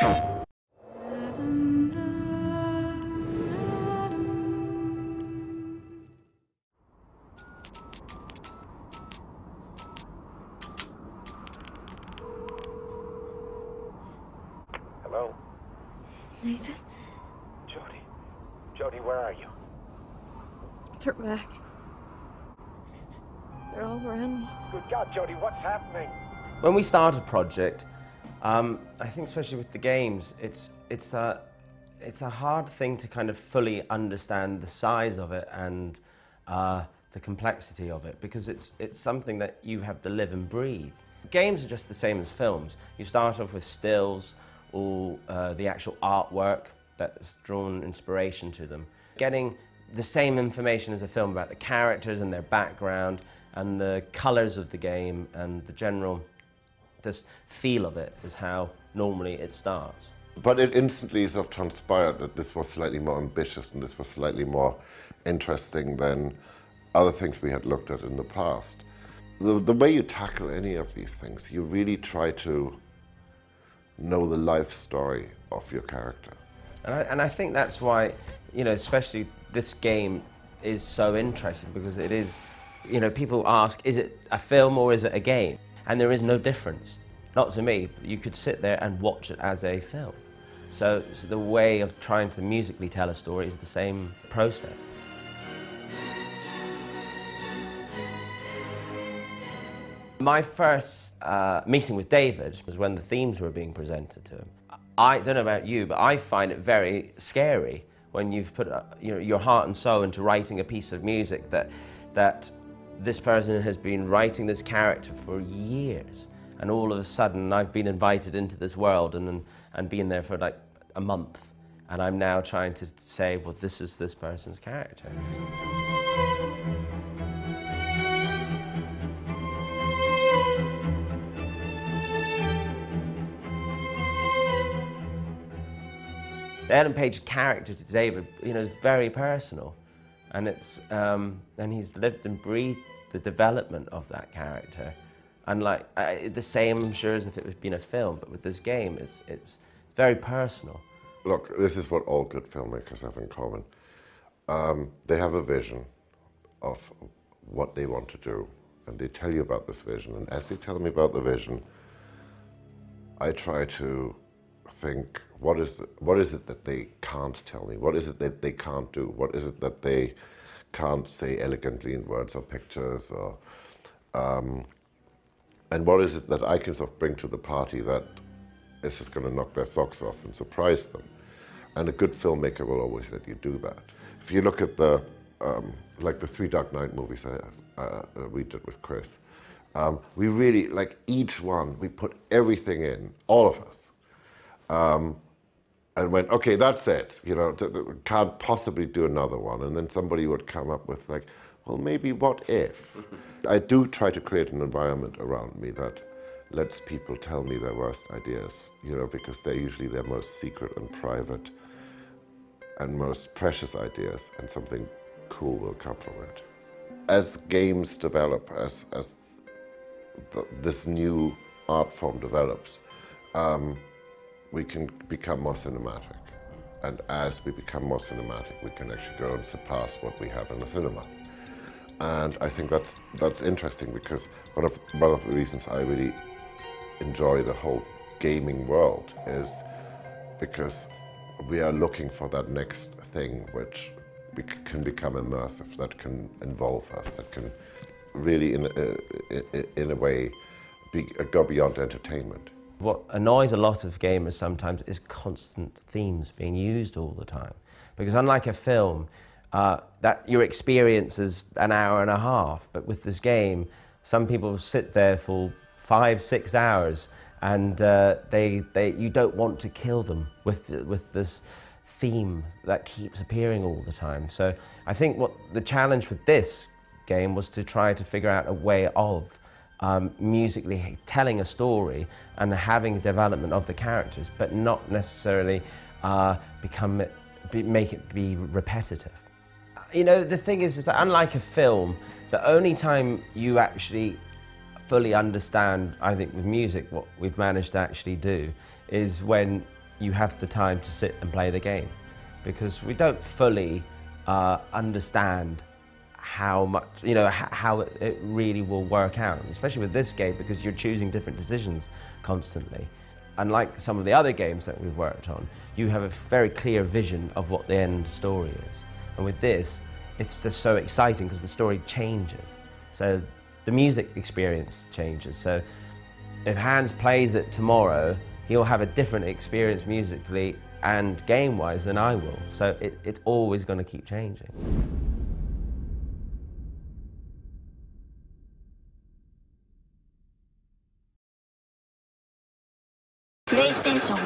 Hello? Nathan? Jody, where are you? They're back. They're all around me. Good God, Jody, what's happening? When we start a project, I think especially with the games, it's a hard thing to kind of fully understand the size of it and the complexity of it, because it's something that you have to live and breathe. Games are just the same as films. You start off with stills or the actual artwork that's drawn inspiration to them. Getting the same information as a film about the characters and their background and the colours of the game and the general just feel of it is how normally it starts. But it instantly sort of transpired that this was slightly more ambitious and this was slightly more interesting than other things we had looked at in the past. The way you tackle any of these things, you really try to know the life story of your character. And I think that's why, you know, especially this game is so interesting, because it is, you know, people ask, is it a film or is it a game? And there is no difference. Not to me, you could sit there and watch it as a film. So the way of trying to musically tell a story is the same process. My first meeting with David was when the themes were being presented to him. I don't know about you, but I find it very scary when you've put your heart and soul into writing a piece of music that this person has been writing this character for years, and all of a sudden I've been invited into this world and been there for like a month, and I'm now trying to say, well, this is this person's character. The Ellen Page character to David, you know, is very personal, and and he's lived and breathed the development of that character, and like the same, I'm sure, as if it was been a film, but with this game, it's very personal. Look, this is what all good filmmakers have in common. They have a vision of what they want to do, and they tell you about this vision, and as they tell me about the vision, I try to think, what is it that they can't tell me? What is it that they can't do? What is it that they can't say elegantly in words or pictures? Or, and what is it that I can sort of bring to the party that is just going to knock their socks off and surprise them? And a good filmmaker will always let you do that. If you look at the like the 3 Dark Knight movies we did with Chris, we really, like each one, we put everything in, all of us. And went, okay, that's it, you know, can't possibly do another one. And then somebody would come up with like, well, maybe what if? I do try to create an environment around me that lets people tell me their worst ideas, you know, because they're usually their most secret and private and most precious ideas, and something cool will come from it. As games develop, as this new art form develops, we can become more cinematic. And as we become more cinematic, we can actually go and surpass what we have in the cinema. And I think that's interesting, because one of the reasons I really enjoy the whole gaming world is because we are looking for that next thing which can become immersive, that can involve us, that can really, in a way, go beyond entertainment. What annoys a lot of gamers sometimes is constant themes being used all the time. Because unlike a film, that your experience is an hour and a half, but with this game, some people sit there for 5-6 hours, and you don't want to kill them with this theme that keeps appearing all the time. So I think what the challenge with this game was to try to figure out a way of musically telling a story and having development of the characters, but not necessarily make it be repetitive. You know, the thing is that unlike a film, the only time you actually fully understand, I think with music, what we've managed to actually do is when you have the time to sit and play the game, because we don't fully understand how much, how it really will work out, especially with this game, because you're choosing different decisions constantly. Unlike some of the other games that we've worked on, you have a very clear vision of what the end story is. And with this, it's just so exciting because the story changes. So the music experience changes. So if Hans plays it tomorrow, he'll have a different experience musically and game-wise than I will. So it's always going to keep changing. PlayStation